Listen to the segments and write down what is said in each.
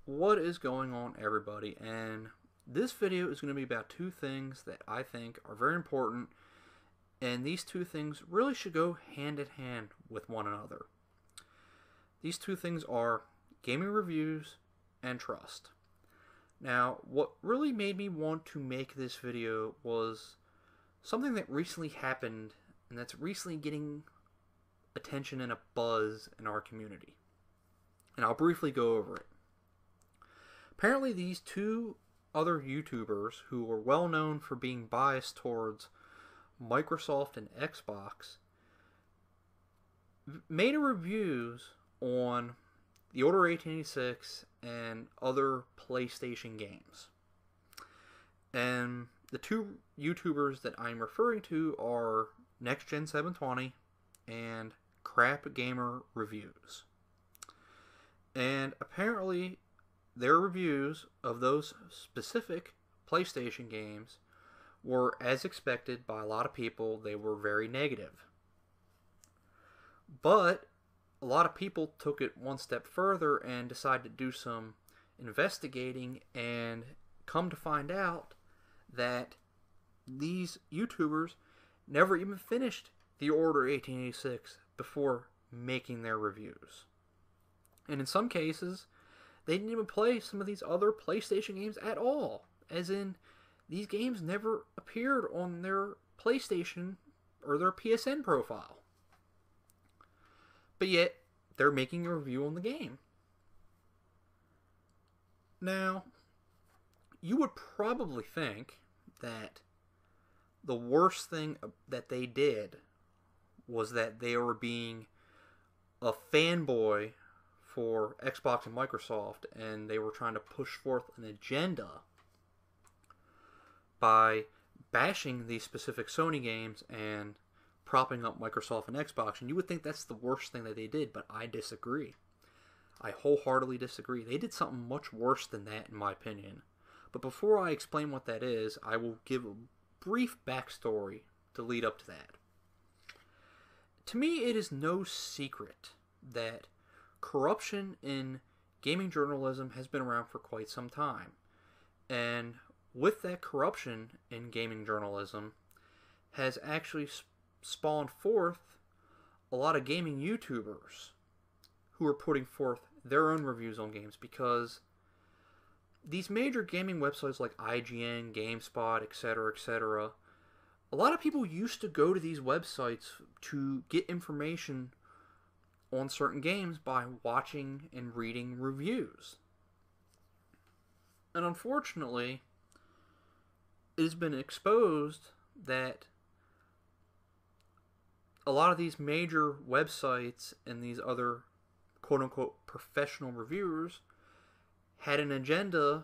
What is going on, everybody? And this video is going to be about two things that I think are very important, and these two things really should go hand in hand with one another. These two things are gaming reviews and trust. Now, what really made me want to make this video was something that recently happened, and that's recently getting attention and a buzz in our community. And I'll briefly go over it. Apparently, these two other YouTubers who were well known for being biased towards Microsoft and Xbox made reviews on the Order 1886 and other PlayStation games. And the two YouTubers that I'm referring to are NextGen720 and Crap Gamer Reviews. And apparently, their reviews of those specific PlayStation games were, as expected by a lot of people, they were very negative. But a lot of people took it one step further and decided to do some investigating and come to find out that these YouTubers never even finished the Order 1886 before making their reviews. And in some cases, they didn't even play some of these other PlayStation games at all. As in, these games never appeared on their PlayStation or their PSN profile. But yet, they're making a review on the game. Now, you would probably think that the worst thing that they did was that they were being a fanboy for Xbox and Microsoft, and they were trying to push forth an agenda by bashing these specific Sony games and propping up Microsoft and Xbox. And you would think that's the worst thing that they did, but I disagree. I wholeheartedly disagree. They did something much worse than that, in my opinion. But before I explain what that is, I will give a brief backstory to lead up to that. To me, it is no secret that corruption in gaming journalism has been around for quite some time. And with that corruption in gaming journalism has actually spawned forth a lot of gaming YouTubers who are putting forth their own reviews on games, because these major gaming websites like IGN, GameSpot, etc., a lot of people used to go to these websites to get information on certain games by watching and reading reviews. And unfortunately, it has been exposed that a lot of these major websites and these other quote-unquote professional reviewers had an agenda,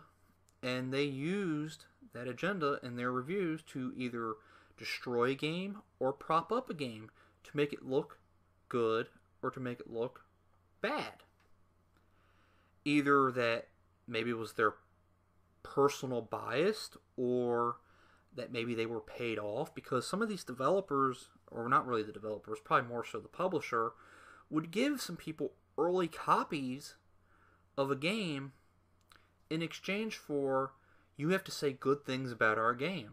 and they used that agenda in their reviews to either destroy a game or prop up a game to make it look good or to make it look bad. Either that maybe it was their personal bias, or that maybe they were paid off, because some of these developers, or not really the developers, probably more so the publisher, would give some people early copies of a game in exchange for, you have to say good things about our game.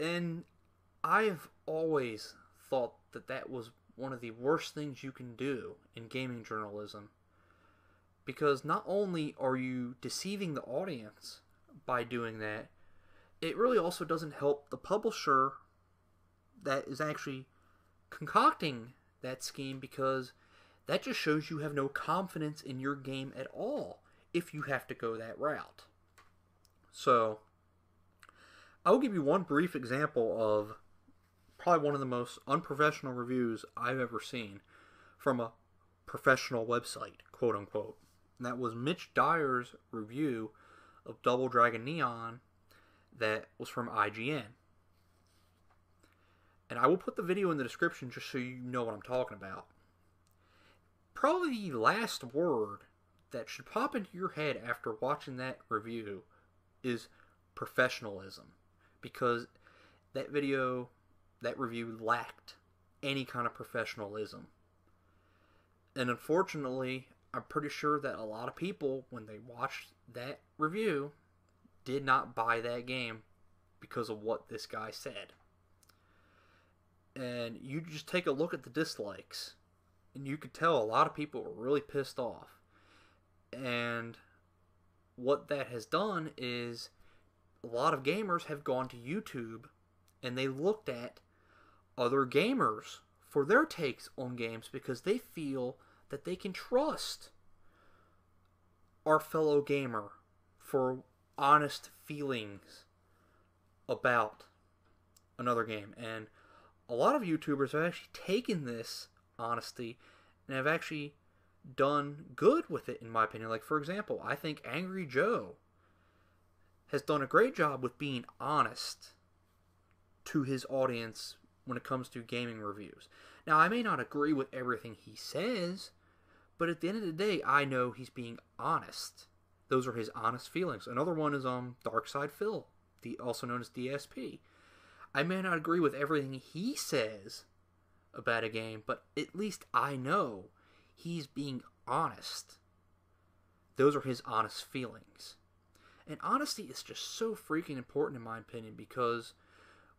And I've always thought that that was one of the worst things you can do in gaming journalism, because not only are you deceiving the audience by doing that, it really also doesn't help the publisher that is actually concocting that scheme, because that just shows you have no confidence in your game at all if you have to go that route. So, I'll give you one brief example of probably one of the most unprofessional reviews I've ever seen from a professional website, quote unquote. And that was Mitch Dyer's review of Double Dragon Neon that was from IGN. And I will put the video in the description just so you know what I'm talking about. Probably the last word that should pop into your head after watching that review is professionalism, because that review lacked any kind of professionalism. And unfortunately, I'm pretty sure that a lot of people, when they watched that review, did not buy that game because of what this guy said. And you just take a look at the dislikes, and you could tell a lot of people were really pissed off. And what that has done is a lot of gamers have gone to YouTube and they looked at other gamers for their takes on games because they feel that they can trust our fellow gamer for honest feelings about another game. And a lot of YouTubers have actually taken this honesty and have actually done good with it, in my opinion. Like, for example, I think Angry Joe has done a great job with being honest to his audience when it comes to gaming reviews. Now, I may not agree with everything he says, but at the end of the day, I know he's being honest. Those are his honest feelings. Another one is Darkside Phil, also known as DSP. I may not agree with everything he says about a game, but at least I know he's being honest. Those are his honest feelings. And honesty is just so freaking important in my opinion, because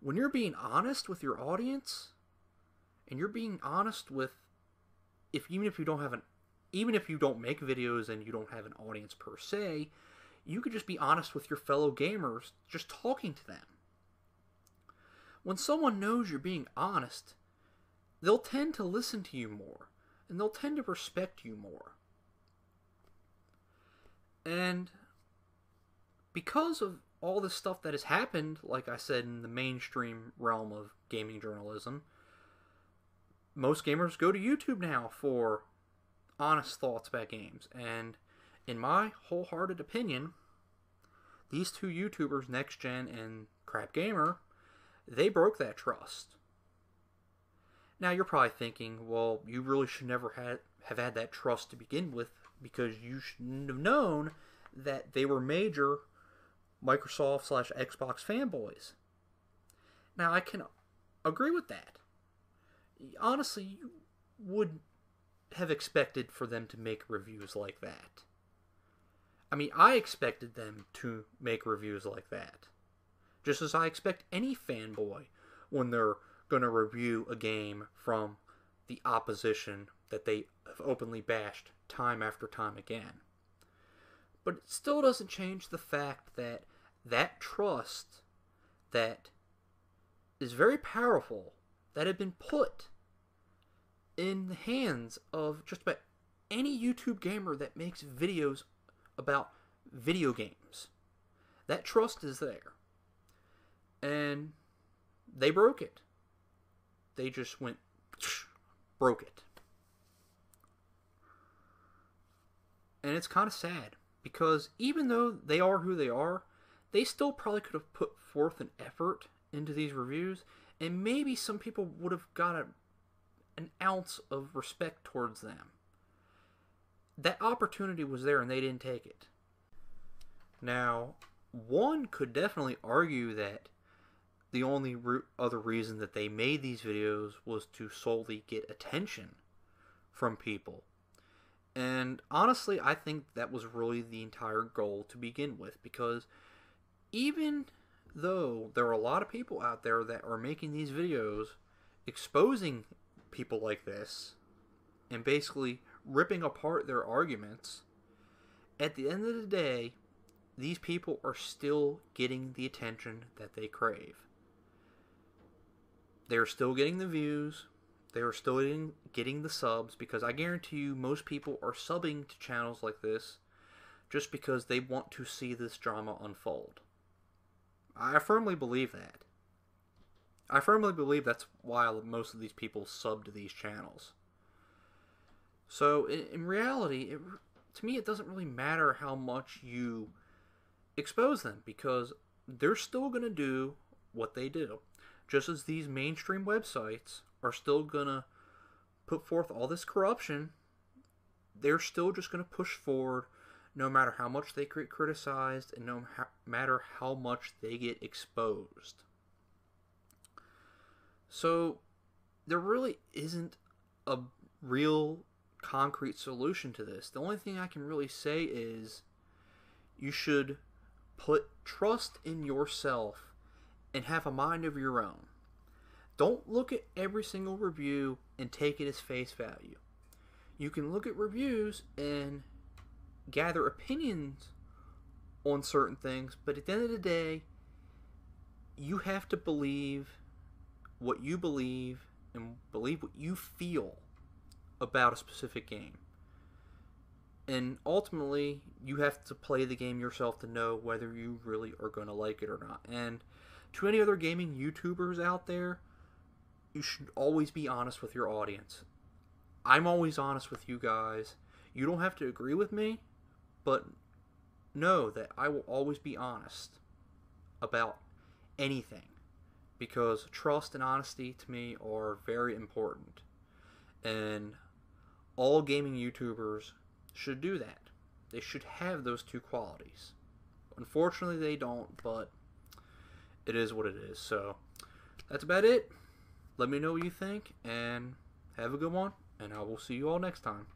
when you're being honest with your audience, and you're being honest with, even if you don't make videos and you don't have an audience per se, you could just be honest with your fellow gamers just talking to them. When someone knows you're being honest, they'll tend to listen to you more, and they'll tend to respect you more. And because of all this stuff that has happened, like I said, in the mainstream realm of gaming journalism, most gamers go to YouTube now for honest thoughts about games. And in my wholehearted opinion, these two YouTubers, NextGen and Crap Gamer, they broke that trust. Now you're probably thinking, well, you really should never have had that trust to begin with, because you shouldn't have known that they were major Microsoft/Xbox fanboys. Now I can agree with that. Honestly, you would have expected for them to make reviews like that. I mean, I expected them to make reviews like that. Just as I expect any fanboy when they're going to review a game from the opposition that they have openly bashed time after time again. But it still doesn't change the fact that that trust that is very powerful, that had been put in the hands of just about any YouTube gamer that makes videos about video games. That trust is there. And they broke it. They just broke it. And it's kind of sad, because even though they are who they are, they still probably could have put forth an effort into these reviews, and maybe some people would have got an ounce of respect towards them. That opportunity was there and they didn't take it. Now, one could definitely argue that the only other reason that they made these videos was to solely get attention from people. And honestly, I think that was really the entire goal to begin with, because even though there are a lot of people out there that are making these videos exposing people like this and basically ripping apart their arguments, at the end of the day, these people are still getting the attention that they crave. They're still getting the views. They're still getting the subs, because I guarantee you most people are subbing to channels like this just because they want to see this drama unfold. I firmly believe that. I firmly believe that's why most of these people sub to these channels. So, in reality, to me, it doesn't really matter how much you expose them, because they're still going to do what they do. Just as these mainstream websites are still going to put forth all this corruption, they're still just going to push forward no matter how much they get criticized and no matter how much they get exposed. So there really isn't a real concrete solution to this. The only thing I can really say is you should put trust in yourself and have a mind of your own. Don't look at every single review and take it as face value. You can look at reviews and gather opinions on certain things, but at the end of the day, you have to believe what you believe and believe what you feel about a specific game. And ultimately, you have to play the game yourself to know whether you really are going to like it or not. And to any other gaming YouTubers out there, you should always be honest with your audience. I'm always honest with you guys. You don't have to agree with me, but know that I will always be honest about anything, because trust and honesty to me are very important, and all gaming YouTubers should do that. They should have those two qualities. Unfortunately, they don't, but it is what it is. So that's about it. Let me know what you think, and have a good one, and I will see you all next time.